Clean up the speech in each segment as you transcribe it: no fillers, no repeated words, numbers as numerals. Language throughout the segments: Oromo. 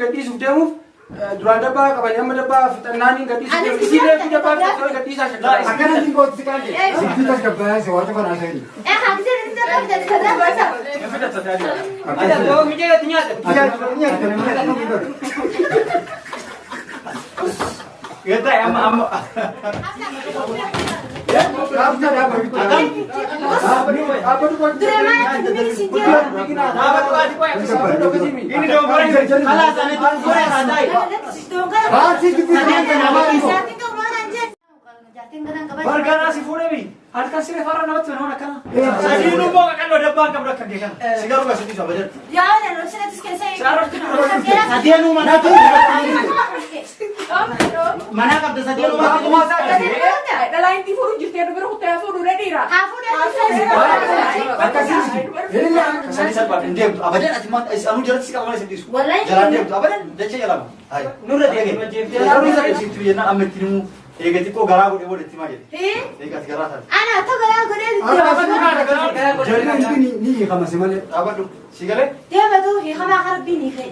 Gadis udamu duraan dabbaa qaban amma dabbaa fixannaaniin gadis isiilee fi dabbaa fixatoo gadisaa shakkaa. Akkana hin gootu kan jedhe. Sitti tasgabbaa'aa si waan tokko naasanii. Hamzee ni dabbaa fixatoo gosa. Fixatoo taadii. Ada bawa mijee nyaata. Gata amma. Warga si fuudhee bi halkan siree farra namatti mana kana. Sadii nu boqa kan dabbaan qabdu akka kee kana. Sigaru ka sitti sabajan. Yaa na no sina tiskee sai. Sadii nu mana tu. Mana qabda sadii nu mana tu. Dalain ti furu jirti adu beru hotel furu redira. Hafu de. Kasani salpha indem abadan ati man anu jarat sikap mana sitti. Wallahi. Jalan dem abadan dace jalan. Hai. Nurra dia. Jaru saya sitti yana ametinu. Egati ko gara gode bode tima jadi. Egati gara tan. Ana to gara gode. Jadi ni kama semale. Abadu. Sigale? Dia betul he kama harbi ni kai.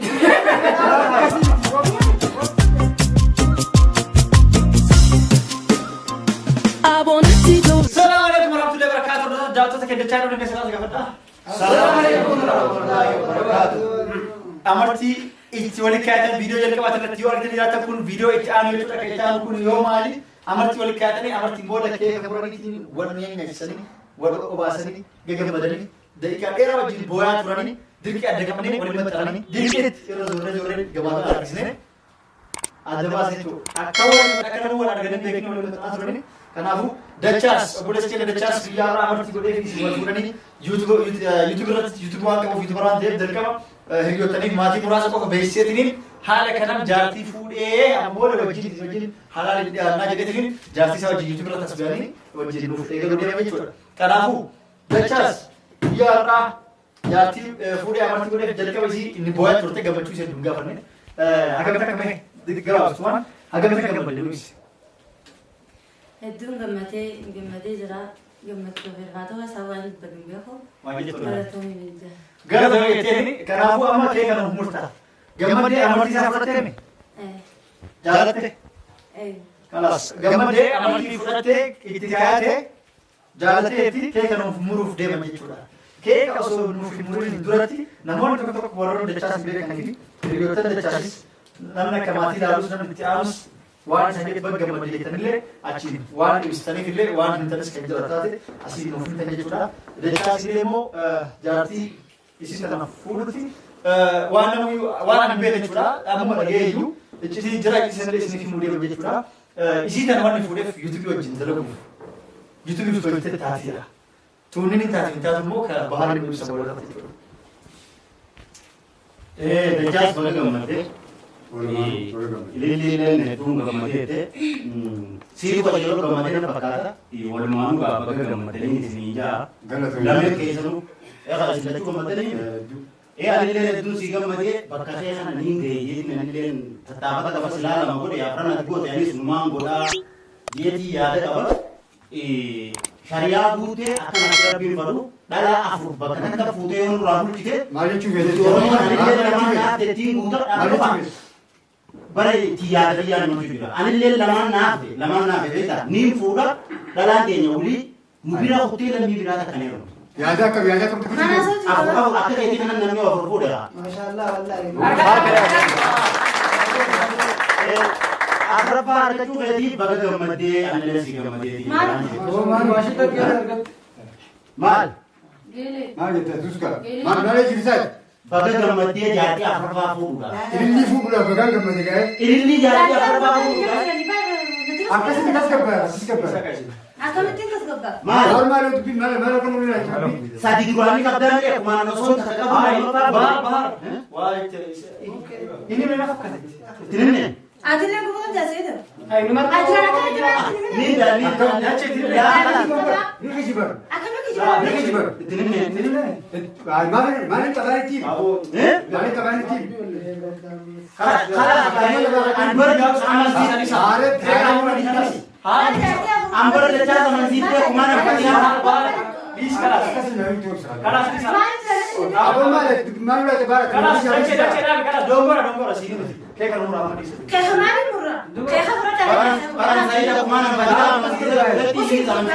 Assalamualaikum warahmatullahi wabarakatuh. Jatuh tak ada channel ni sekarang apa? Assalamualaikum warahmatullahi wabarakatuh. Amarti itti wal kaatan video jalqaba irratti yoo argite jiraatan kun video itti aanu jechuudha kan itti aanu kun yoo maali amarti wal kaatanii amartiin booda kee kaburaniitiin wal nyaachisanii wal obaasanii gaggamadanii daqiiqaa dheeraa wajjin boo'aa turanii dirqii adda qabanii waliin maxxananii dirqiitti yeroo zooree gabaabaa argisnee adda baasanii jechuudha akka nama wal arganii beekanii waliin maxxanaa turanii kanaafuu dachaas obboleessi keenya dachaas biyyaa irraa amartii godhee fi wal fuudhanii yuutuub waan qabuuf yuutuubar waan ta'eef jalqaba hiriyootaniif maatii muraasa qofa beeksiseetiniin haala kanaan jaartii fuudhee ammoo wajjin halaali dhiyaannaa jedheetiniin jaartii isaa wajjin yuutuub irratti as ba'anii wajjin nuuf eegaluu deema jechuudha. Kanaafuu dachaas biyyaa irraa jaartii fuudhee amartii godheef jalqaba isii inni boo'aa turte gammachuu ishee hin gaafanne hagamta akka bahe gabaabsumaan hagamta akka gammadde nuyi. Hedduun gammadee jira. Gammachuu firfaatoo sabaan baduu beeku. Waan jettuudha. Galatoomii biyya. Galatoomii jetteeni kanaafuu amma kee kana murtaa. Gammadee amartii isaa fudhatteemi. Jaalatte. Kanas gammadee amartii fudhattee itti kaayatee jaalatteetti kee kana muruuf deeman jechuudha. Kee osoo nuuf hin muriin duratti namoonni tokko warroonni dachaas beekanii fi hiriyoota dachaasis namni akka maatii ilaalus namni itti aanus waan isaaniif bakka gammadee jettanillee achiin waan ibsitaniif illee waan hin tanes kan jira taate asii nuuf hin ta'e jechuudha. Dachaas illee immoo jaartii isin kana fuudhutti waan namni waan hin beekne jechuudha. Amma dhageeyyu iccitii jira isin illee isiniif himuu deemu jechuudha. Isii kana waan fuudheef yuutuubii wajjin dalaguuf yuutuubii tolchite taateera. Tuunni hin taate immoo kan bahaan hin ibsa boodatti jechuudha. Dachaas baga gammadee. Ililleen hedduun gammadee siitu yeroo gammadee na fakkaata walumaan baga gammadanii isin jaa lameen keessanuu egaa isin lachuu gammadanii alilleen hedduun si gammadee bakka ta'e sana niin ga'ee alilleen tattaafata qaba silaa lama godhe afran ati goote anis numaan godhaa jeetii yaada qaba shariyaa guutee akkana akka rabbiin fadhu dhalaa afur bakka takka fuutee yoo nurraa bulchite Maal jechuun fedhe? oromoon alillee lamaan naaftettiin guuta dhaabaa bare tiyaata yaan nuti jira anillee lamaan naafe beekta niin fuudha dhalaan keenya ulii nu bira hoteela mi bira takkaneeru Yaada akkam Mana tuquu sochii. akka keetii kanan namni waa fuudha Maashaallah wallahi. afraffaa argachuu feetii baga gammadee anillee si gammadee maal Maal jette Tuska? Maal naalee jibisaati? baga gammadee jaartii afraffaa fuudha Ililli fuudhuudhaaf bagaan gammade gaa'e. ililli jaartii afraffaa fuudha Akkasitti tasgabbara. Akkamittiin tasgabbaa? maal Maal dubbii maal akka nuyi laachuu? sadi duraanii qabdan kumaan osoo takka qabu Waa itti inni mana fakkaate. tinne Atillee gubuun jaaseetu. Hai numar. Atillee akka jiraa ni dali Ni kijibar. akkamitti jiraa? Ni kijibar. tinne Maal qabaanitti? Abo. Maal qabaanitti? Ambara dachaa amansiiftee kumaan akkasii Bis kalas. Akkasii nama itti obsa. Kalas bisa. Abang mana mana tebar. Kalas dace dah kana dongora sini. Kayak kan murah mati. Kayak kemarin murah. Kayak kemarin tadi. Orang saya dah kemana baca masih ada TV sama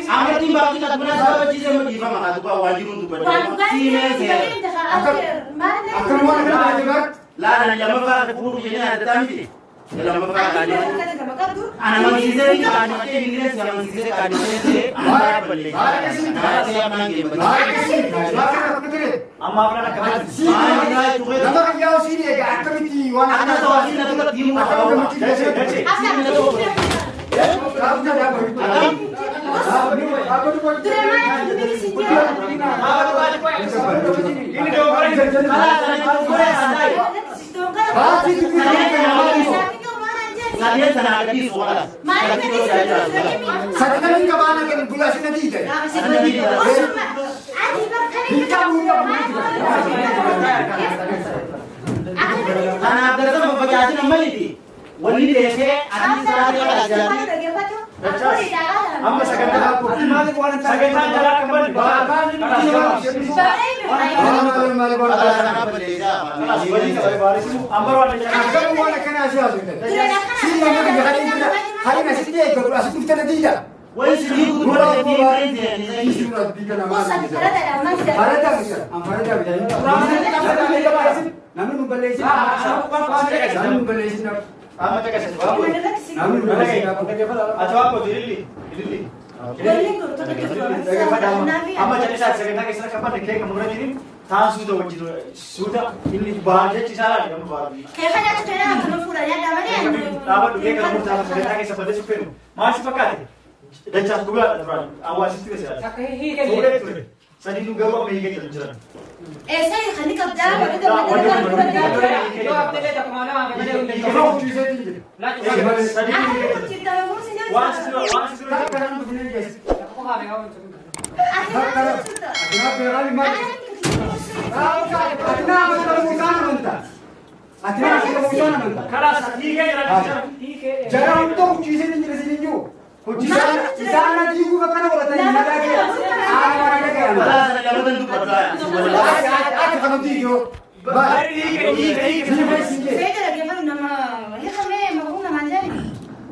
Amat timbang kita benar sahabat cik sama timbang maka tu kau wajib untuk berdoa. Sini saya. Akan mana kena tebar? Lah nak jamu kau ketemu sini ada tamu. Dalam apa kali? Anak manusia ini kan macam ini yang manusia kan ini. Anak balik. Anak saya menang game. Amma pernah kabar. Nama kau sini agak aktiviti wana. Anak tu sini tu tim Kau dah apa? Apa tu buat? Ini dongora ini. Kalian sana ada di sekolah. Sekarang ni kawan nak bulan sini tidak. Anak ada sama baca aja nama ini. Wali dese, anak sana ada aja. Amma saganda saganda jalan kembali. Ambar wala Akan mana kena asyik. Sini mana hari nasi dia kalau asyik kita tidak. Wali sini tu boleh jadi Surat bikin nama. Farada bisa. Farada bisa. Namun membeli sini. Namun membeli sini. Amma cakap sesuatu. Namun membeli sini. Atau apa diri. Amma jadi saya saganda kisah kapan dekhe kamu ini tahan sudah ini bahagia cisara kamu baru. Kayak kan aku kena kamu pulangnya dah mana? Apa tu kamu tahan saganda kisah pada super. Masih pakai. Dan cat juga awal situ saya. Sadi juga bawa mengikut jalan. Saya kan nikah dah, kita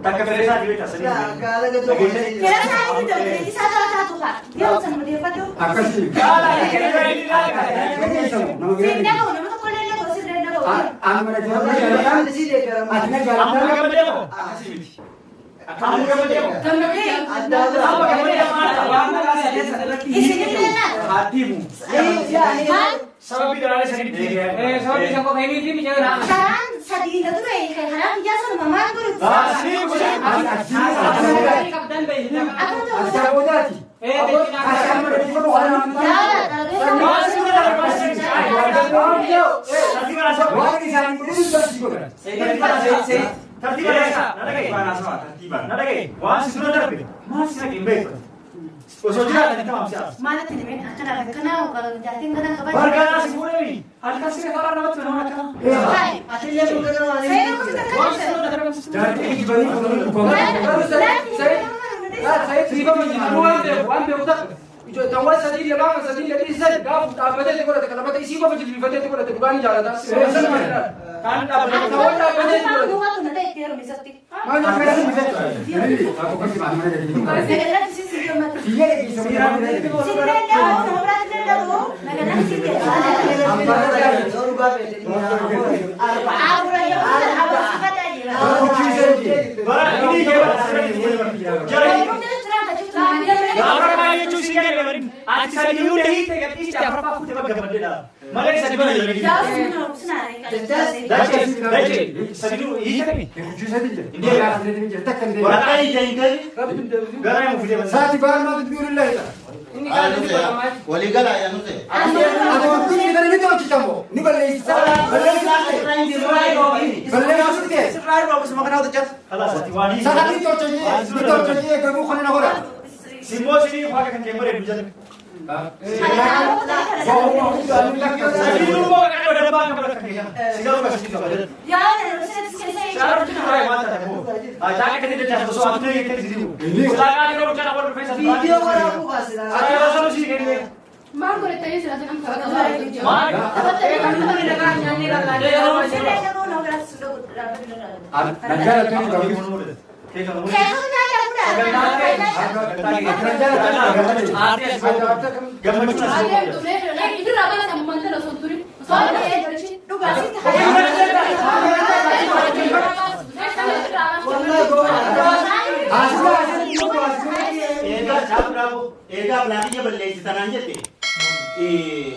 Tak keberanian juga tak sedih. Kira saya itu jadi satu Pak. Dia sama dia Pak tu. Akasih. Sini aku nama tu kolej aku sini aku. Amana jalan. Adna jalan. Kamu kamu dia. Apa kamu dia mana? Isinya mana? Hatimu. Sabi darahnya sedih. Sabi siapa ini dia bicara. Sekarang sedih itu kayak harap dia sama mama aku. Aku tu. Mana tu ni? Akan kalau jadi kadang kabar. Warga nasi pura ni. Alkan sih kalau nama tu nama kan. Saya aku tak kenal. Jadi balik Saya terima one utak. Tawar sadil ya bang sadil jadi saya gak apa aja kalau kalau mata isi apa jadi betul itu kalau bukan jalan dah. Kan tak boleh. Tawar apa aja. Aku tu nanti tiar misal tik. mana kena bisa. Jadi aku pasti mana jadi. Saya di sini dia mati. Dia lagi sebenarnya. Sini dia nama berarti dia dah. Nak sini dia. Apa yang apa sifat aja. Ini jadi orang main cuci kan lebarin. Aci saya dulu dah hit kan istiap apa aku tebak gambar dia. Malah saya dulu lagi. Dace. Saya dulu hit kan ni. Cuci saja. Dia takkan dia. Orang kali jadi kali. Gara yang video mana? Saat tiba mau diurus lah. Ini kan Wali gala ya nuse. Ada waktu ni kita ni tu kita mau. Ni balik salah. Balik masuk dia. Alah satiwani. Saat itu jadi kamu kena nak orang. Simbo sini pakai kan kamera bujan. Saya dulu bawa kan ada كم بلك كيا سيجارة بس سيجارة يا أنا رسالة كذا سيجارة تجري ما تهمو جاك كده تجاه بس أنت يك تجديو سيجارة كده لو جانا بقول في سيجارة فيديو ولا بوكاس أنا رسالة شيء كده ما أقول تاني سنة أنا ما نجار تاني كابي كيف كيف Ega belaki belle tanah jete.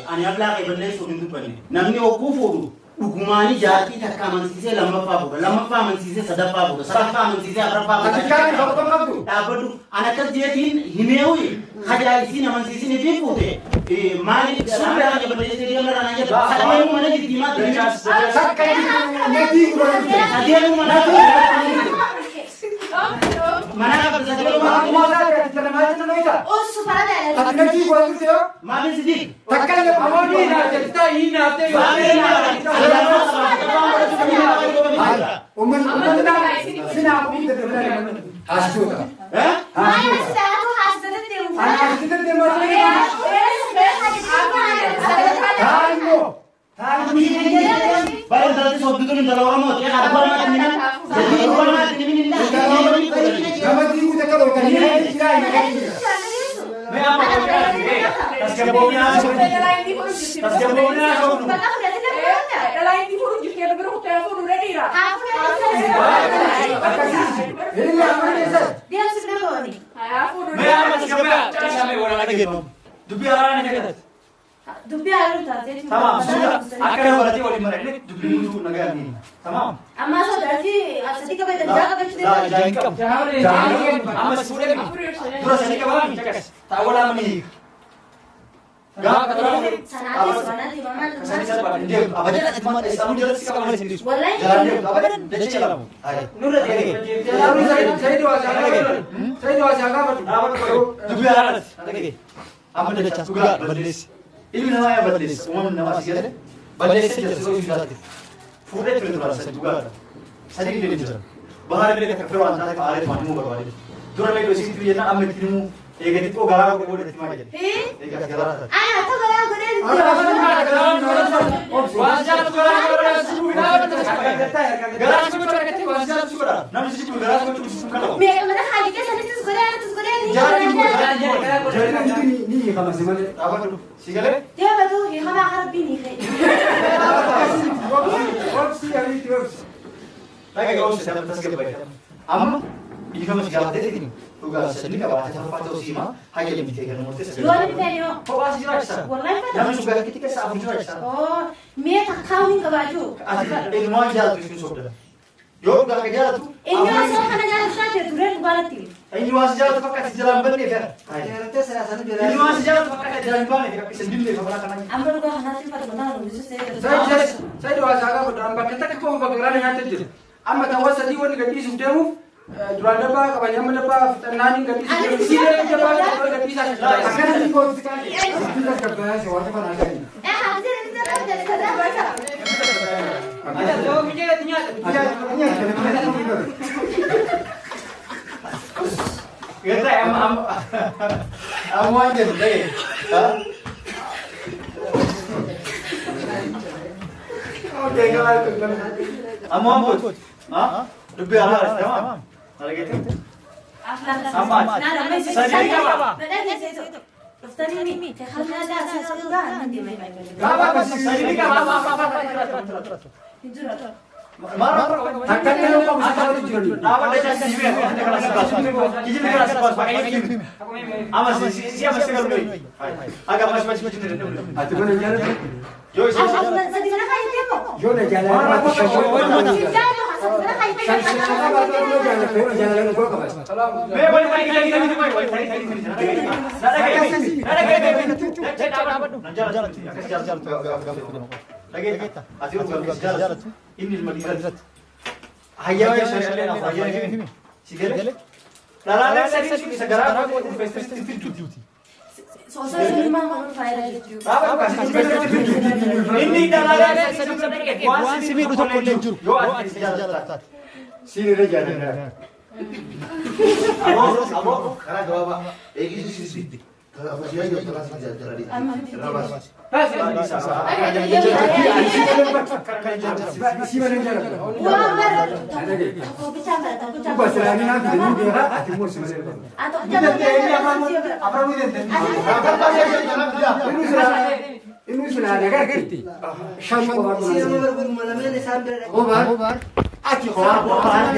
Ani belaki belle suruh itu pani. Namni okufuru. Hukumani jati tak kaman sisi lama paman sisi sadap paman sisi apa paman. Sekarang kau tu. Tapi tu anak terjadi himeui. Kaja isi naman sisi ni pipute. Mali sudah aja belle sisi dia merana aja. Saya mau mana jadi mati. Sekarang nanti kurang. Dia mau mana? Mana apa saja Aku masa kita macam mana itu? Oh, supaya ada. Tapi nanti kurang tu. Mali sedih. Takkan dia Kamu ni nak cerita ini nanti. Umen nak sini aku ini terus hasil tu. Mana sudah aku hasil itu. Hasil tu dia macam ni. Baru tadi sobat itu minta orang mau dia ada orang macam ni. Jadi orang macam ni Nama dia kita kalau kan ini tidak ini. मैं आप तस्के बोलना तस्के बोलना Lain di forum jadi ada berhutang forum ready lah. Ini apa ni sah? Dia sudah boni. Forum. मैं आप तस्के में क्या मैं बोलना लगे दुबी आराम नहीं करता Dubi alu tadi. तमाम सुना आकर बरती वाली मरे नहीं दुबी मुझे नगर नहीं तमाम Amma so tadi asli kau dah jaga macam لا ni. جاين كم أما سوري terus ini kawan tahu lah meni gak katakan Sangat sangat di mana tu. Saya sebab dia apa dia nak cuma Islam dia sih kalau mana sendiri Wallahi. jalan dia apa dia dia jalan nurut dia Saya dua jaga betul. dubi aran lagi apa dia cas juga badlis ini namanya badlis umum nama sih ada badlis saja sesuatu yang full itu rasa juga sedikit dia jalan bahar dia kata perlu anda ke arah mana mau berwali dua lagi dosis itu ya nak ambil timu Ega itu gara aku boleh terima aja. Ega gara. Ah, tu gara aku ni. Wajar tu orang orang suruh nak Gara aku cuma kata wajar tu gara. Nama sih cuma gara aku cuma suka lo. Mereka mana hari ke sana tu gara ni. Jadi ni kamu semua. Apa tu? Sigale? Dia betul, dia mana harap bini. Opsi hari itu. Lagi kau sudah terus ke baik. Amma, ini kamu segala tadi ni. Tugas sendiri kalau ada apa tu sih mah, hanya yang kita kan mesti. Luar ni tadi. Kau masih jelas sah. Wallahi pada. Nama suka kita sah pun jelas sah. Oh, me tak kau ni ke baju. Asyik, ini mau jalan tu sini sudah. Yo, dah kerja tu. Ini asal mana jalan saja, turun berarti. Ini masih jalan tu pakai jalan benar ya. Ini masih jalan tu pakai jalan benar ya. Tapi sendiri dia kalau kan. Ambil gua nanti pada benar bisa Saya dua jaga betul. Ambil kita kau bagaimana yang terjadi. Amma tahu sedih orang gadis sudah mu. Jual apa, kapan apa, nani gadis sudah. Sini apa, gadis sudah. Akan ni kau sekali. Kita kerja sewa apa nak ni? hasil kita dah dah baca. Ada jauh mikir tanya. Kita am aja deh. Oke, kalau ampun. Lebih alas, tamam. Lagi itu. Sama. Saya apa? Ustaz ini, kalau ada sesuatu nanti main. Apa saya ini apa? Marah. Akan kalau kau sudah jadi. Apa dia sih? Ada kelas kelas. Kijil kelas kelas pakai ini. Ama siapa sih kalau ini? Agak masih dulu. Atu mana jalan? Yo, Saya mana kayu temu. Yo nak jalan. Jalan kau kapas. Soosanii maal faayidaa jechuudha. Inni dalagaa waan si miidhu tokko illee hin jiru. Yoo ati jaalataate. Siinilee jaalladha. Aboo karaa gabaabaa eegisuu sitti. Ini sudah ada kerti. Syam kobar. Ati kobar.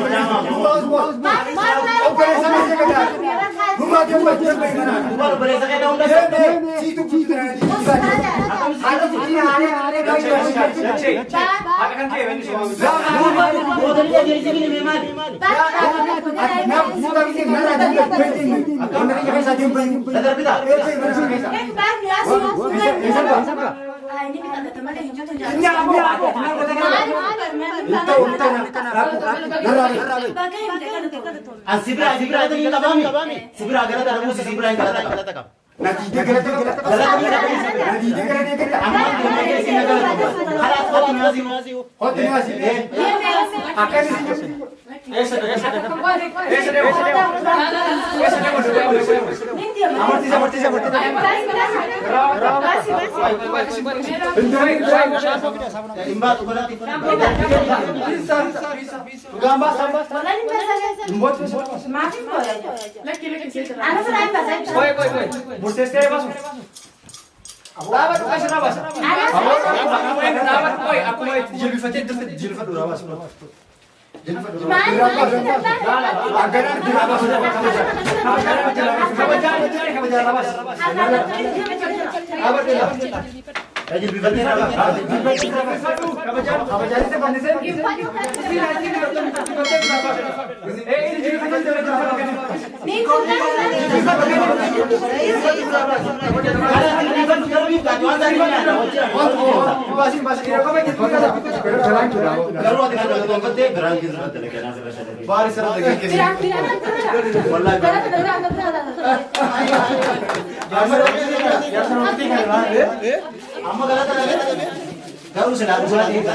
Garuu sedang buat ini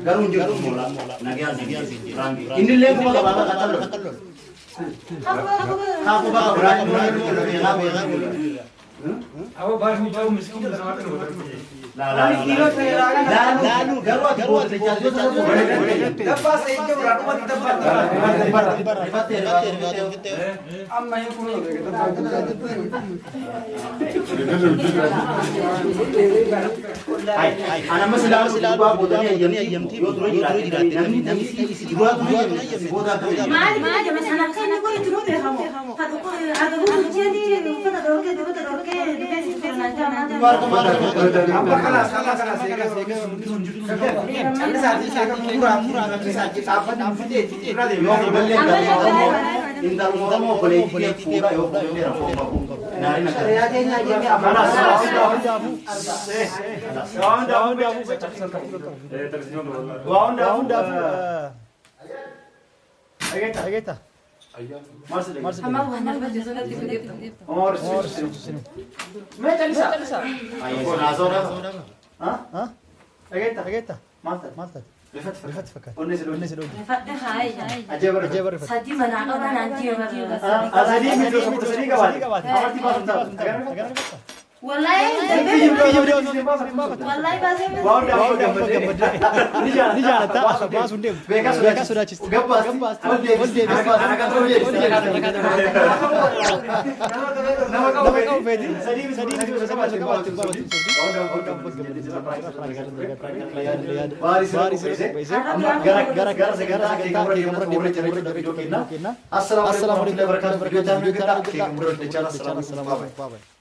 garuu jiru mula, nagian sih, ini lagi mau apa kata lo? Aku bakal berani Aku baru jauh miskin sama kan. Lalu garuu aku buat terjadi sesuatu. Dapat saya itu berapa kita dapat. Amma yang punya Anak masih lalu bodohnya yang terus jadi nanti buat Mari jangan sana kau itu dulu kamu. Kalau kau ada buku jadi kita dorong ke defensi nanti. Assalamualaikum warahmatullahi wabarakatuh.